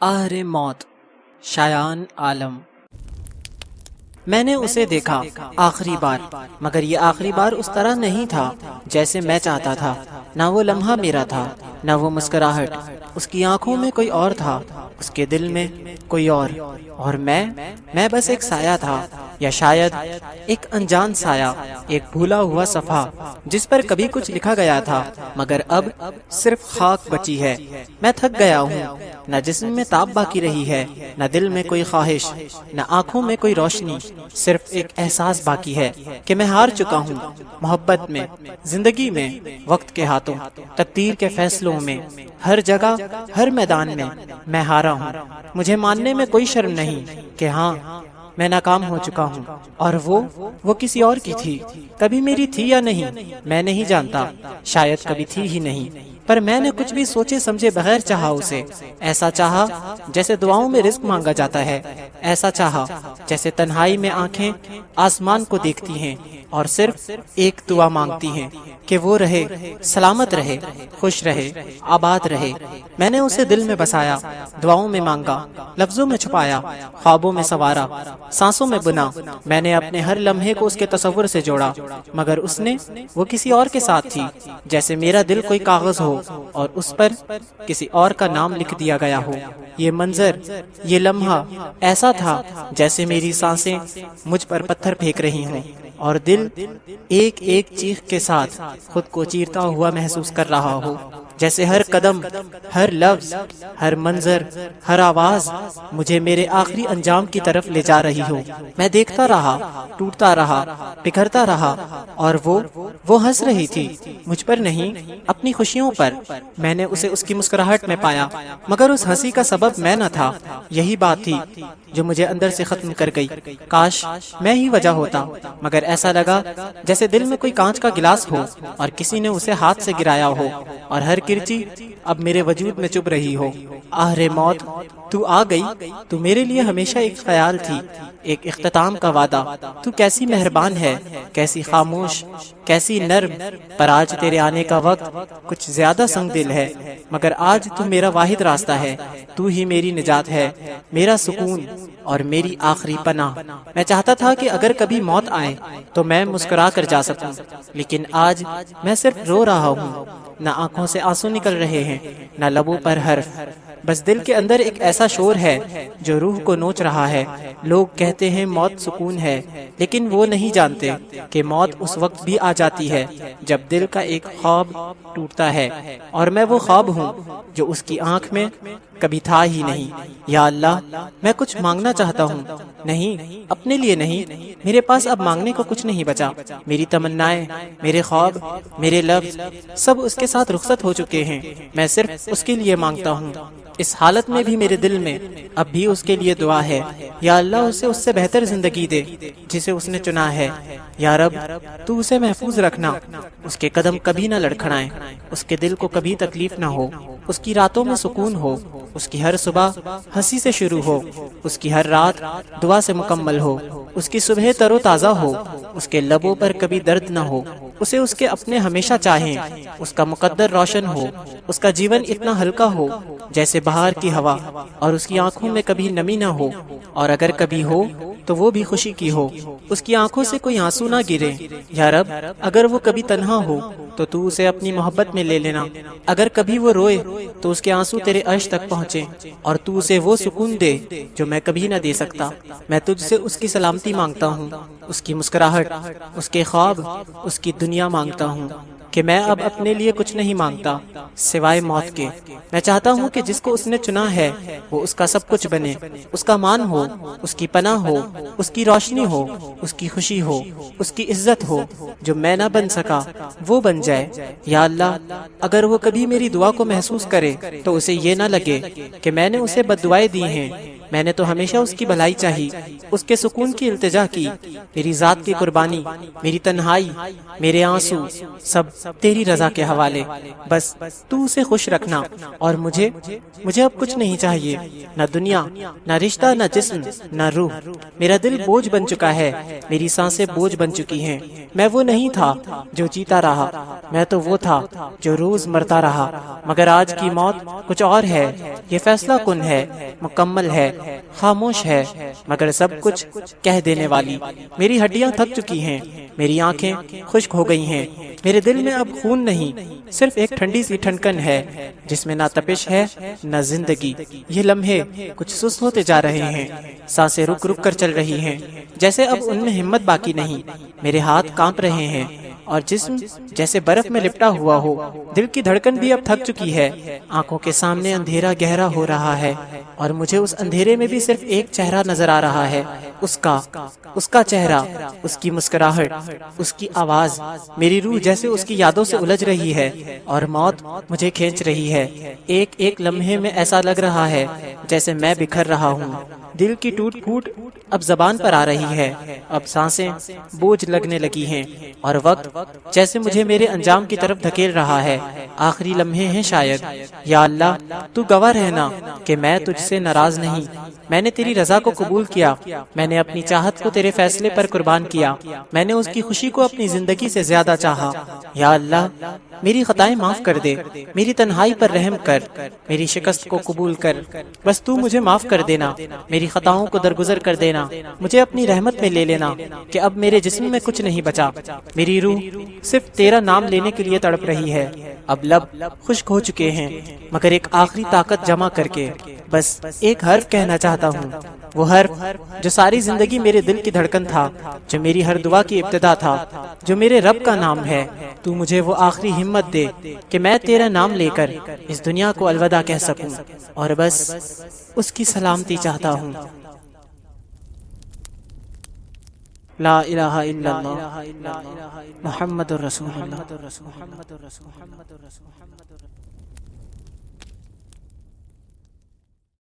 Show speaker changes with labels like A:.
A: آہر موت شایان عالم۔ میں نے اسے دیکھا آخری بار، مگر یہ آخری بار اس طرح نہیں تھا جیسے میں چاہتا تھا۔ نہ وہ لمحہ میرا تھا، نہ وہ مسکراہٹ۔ اس کی آنکھوں میں کوئی اور تھا، اس کے دل میں کوئی اور میں بس ایک سایہ تھا، یا شاید ایک انجان سایہ، ایک بھولا ہوا صفحہ جس پر کبھی کچھ لکھا گیا تھا مگر اب صرف خاک بچی ہے۔ میں تھک گیا ہوں، نہ جسم میں تاب باقی رہی ہے، نہ دل میں کوئی خواہش، نہ آنکھوں میں کوئی روشنی۔ صرف ایک احساس باقی ہے کہ میں ہار چکا ہوں، محبت میں، زندگی میں، وقت کے ہاتھوں، تقدیر کے فیصلوں میں، ہر جگہ، ہر میدان میں میں ہارا ہوں۔ مجھے ماننے میں کوئی شرم نہیں کہ ہاں میں ناکام ہو چکا ہوں، اور وہ کسی اور کی تھی۔ کبھی میری تھی یا نہیں میں نہیں جانتا، شاید کبھی تھی ہی نہیں، پر میں نے کچھ بھی سوچے سمجھے بغیر چاہا اسے۔ ایسا چاہا جیسے دعاؤں میں رزق مانگا جاتا ہے، ایسا چاہا جیسے تنہائی میں آنکھیں آسمان کو دیکھتی ہیں اور صرف ایک دعا مانگتی ہیں کہ وہ رہے، سلامت رہے، خوش رہے، آباد رہے۔ میں نے اسے دل میں بسایا، دعاؤں میں مانگا، لفظوں میں چھپایا، خوابوں میں سنوارا، سانسوں میں بنا۔ میں نے اپنے ہر لمحے کو اس کے تصور سے جوڑا، مگر اس نے، وہ کسی اور کے ساتھ تھی، جیسے میرا دل کوئی کاغذ ہو اور اس پر کسی اور کا نام لکھ دیا گیا ہو۔ یہ منظر، یہ لمحہ ایسا تھا جیسے میری سانسیں مجھ پر پتھر پھینک رہی ہوں، اور دل ایک ایک چیخ کے ساتھ خود کو چیرتا ہوا محسوس کر رہا ہو، جیسے ہر قدم، ہر لفظ، ہر منظر، ہر آواز مجھے میرے آخری انجام کی طرف لے جا رہی ہو۔ میں دیکھتا رہا، ٹوٹتا رہا، بکھرتا رہا، اور وہ ہنس رہی تھی، مجھ پر نہیں، اپنی خوشیوں پر۔ میں نے اسے اس کی مسکراہٹ میں پایا، مگر اس ہنسی کا سبب میں نہ تھا۔ یہی بات تھی جو مجھے اندر سے ختم کر گئی۔ کاش میں ہی وجہ ہوتا، مگر ایسا لگا جیسے دل میں کوئی کانچ کا گلاس ہو اور کسی نے اسے ہاتھ سے گرایا ہو، اور ہر کرچی اب میرے وجود میں چبھ رہی ہو۔ آہر موت، تو آ گئی، تو میرے لیے ہمیشہ ایک خیال تھی، ایک اختتام کا وعدہ۔ تو کیسی مہربان ہے، کیسی خاموش، کیسی نرم، پر آج تیرے آنے کا وقت کچھ زیادہ سنگ دل ہے، مگر آج تو میرا واحد راستہ ہے۔ تو ہی میری نجات ہے، میرا سکون اور میری آخری پناہ۔ میں چاہتا تھا کہ اگر کبھی موت آئے تو میں مسکرا کر جا سکوں، لیکن آج میں صرف رو رہا ہوں۔ نہ آنکھوں سے آنسو نکل رہے ہیں، نہ لبوں پر حرف، بس دل کے اندر ایک ایسا شور ہے جو روح کو نوچ رہا ہے۔ لوگ کہتے ہیں موت سکون ہے، لیکن وہ نہیں جانتے کہ موت اس وقت بھی آ جاتی ہے جب دل کا ایک خواب ٹوٹتا ہے، اور میں وہ خواب ہوں جو اس کی آنکھ میں کبھی تھا ہی نہیں۔ یا اللہ، میں کچھ مانگنا چاہتا ہوں، نہیں، اپنے لیے نہیں، میرے پاس اب مانگنے کو کچھ نہیں بچا۔ میری تمنائیں، میرے خواب، میرے لفظ، سب اس کے ساتھ رخصت ہو چکے ہیں۔ میں صرف اس کے لیے مانگتا ہوں۔ اس حالت میں بھی میرے دل میں اب بھی اس کے لیے دعا ہے۔ یا اللہ، اسے اس سے بہتر زندگی دے جسے اس نے چنا ہے۔ یا رب، تو اسے محفوظ رکھنا، اس کے قدم کبھی نہ لڑکھڑائیں، اس کے دل کو کبھی تکلیف نہ ہو، اس کی راتوں میں سکون ہو، اس کی ہر صبح ہنسی سے شروع ہو، اس کی ہر رات دعا سے مکمل ہو، اس کی صبح تر و تازہ ہو، اس کے لبوں پر کبھی درد نہ ہو، اسے اس کے اپنے ہمیشہ چاہیں، اس کا مقدر روشن ہو، اس کا جیون اتنا ہلکا ہو جیسے بہار کی ہوا، اور اس کی آنکھوں میں کبھی نمی نہ ہو، اور اگر کبھی ہو تو وہ بھی خوشی کی ہو، اس کی آنکھوں سے کوئی آنسو نہ گرے۔ یا رب، اگر وہ کبھی تنہا ہو تو اسے اپنی محبت میں لے لینا، اگر کبھی وہ روئے تو اس کے آنسو تیرے عرش تک پہنچے، اور تو اسے وہ سکون دے جو میں کبھی نہ دے سکتا۔ میں تجھ سے اس کی سلامتی مانگتا ہوں، اس کی مسکراہٹ، اس کے خواب، اس کی دنیا مانگتا ہوں، کہ میں اب اپنے لیے کچھ نہیں مانگتا سوائے موت کے۔ میں چاہتا ہوں کہ جس کو اس نے چنا ہے وہ اس کا سب کچھ بنے، اس کا مان ہو، اس کی پناہ ہو، اس کی روشنی ہو، اس کی خوشی ہو، اس کی عزت ہو۔ جو میں نہ بن سکا وہ بن جائے۔ یا اللہ، اگر وہ کبھی میری دعا کو محسوس کرے تو اسے یہ نہ لگے کہ میں نے اسے بد دعائیں دی ہیں۔ میں نے تو ہمیشہ اس کی بھلائی چاہی، اس کے سکون کی التجا کی۔ میری ذات کی قربانی، میری تنہائی، میرے آنسو، سب تیری رضا کے حوالے، بس تو اسے خوش رکھنا، اور مجھے اب کچھ نہیں چاہیے، نہ دنیا، نہ رشتہ، نہ جسم، نہ روح۔ میرا دل بوجھ بن چکا ہے، میری سانسیں بوجھ بن چکی ہیں۔ میں وہ نہیں تھا جو جیتا رہا، میں تو وہ تھا جو روز مرتا رہا، مگر آج کی موت کچھ اور ہے۔ یہ فیصلہ کن ہے، مکمل ہے، خاموش ہے، مگر سب کچھ کہہ دینے والی۔ میری ہڈیاں تھک چکی ہیں، میری آنکھیں خشک ہو گئی ہیں، میرے دل میں اب خون نہیں، صرف ایک ٹھنڈی سی ٹھنڈکن ہے جس میں نہ تپش ہے نہ زندگی۔ یہ لمحے کچھ سست ہوتے جا رہے ہیں، سانسیں رک رک کر چل رہی ہیں، جیسے اب ان میں ہمت باقی نہیں۔ میرے ہاتھ کانپ رہے ہیں اور جسم جیسے برف میں لپٹا ہوا ہو۔ دل کی دھڑکن بھی اب تھک چکی ہے، آنکھوں کے سامنے اندھیرا گہرا ہو رہا ہے، اور مجھے اس اندھیرے میں بھی صرف ایک چہرہ نظر آ رہا ہے، اس کا چہرہ، اس کی مسکراہٹ، اس کی آواز۔ میری روح جیسے اس کی یادوں سے الجھ رہی ہے، اور موت مجھے کھینچ رہی ہے۔ ایک ایک لمحے میں ایسا لگ رہا ہے جیسے میں بکھر رہا ہوں۔ دل کی ٹوٹ پھوٹ اب زبان پر آ رہی ہے، اب سانسیں بوجھ لگنے لگی ہیں، اور وقت جیسے مجھے میرے انجام کی طرف دھکیل رہا ہے۔ آخری لمحے ہیں شاید۔ یا اللہ، تو گواہ رہنا کہ میں تجھ سے ناراض نہیں۔ میں نے تیری رضا کو قبول کیا، میں نے اپنی چاہت کو تیرے فیصلے پر قربان کیا، میں نے اس کی خوشی کو اپنی زندگی سے زیادہ چاہا۔ یا اللہ، میری خطائیں معاف کر دے، میری تنہائی پر رحم کر، میری شکست کو قبول کر۔ بس تو مجھے معاف کر دینا، میری خطاؤں کو درگزر کر دینا، مجھے اپنی رحمت میں لے لینا کہ اب میرے جسم میں کچھ نہیں بچا۔ میری روح صرف تیرا نام لینے کے لیے تڑپ رہی ہے، اب لب خشک ہو چکے ہیں، مگر ایک آخری طاقت جمع کر کے بس ایک حرف کہنا چاہتا ہوں، وہ حرف جو ساری زندگی میرے دل کی دھڑکن تھا، جو میری ہر دعا کی ابتدا تھا، جو میرے رب کا نام ہے۔ تو مجھے وہ آخری ہمت دے کہ میں تیرا نام لے کر اس دنیا کو الوداع کہہ سکوں، اور بس اس کی سلامتی چاہتا ہوں۔ لا الہ الا اللہ محمد الرسول اللہ۔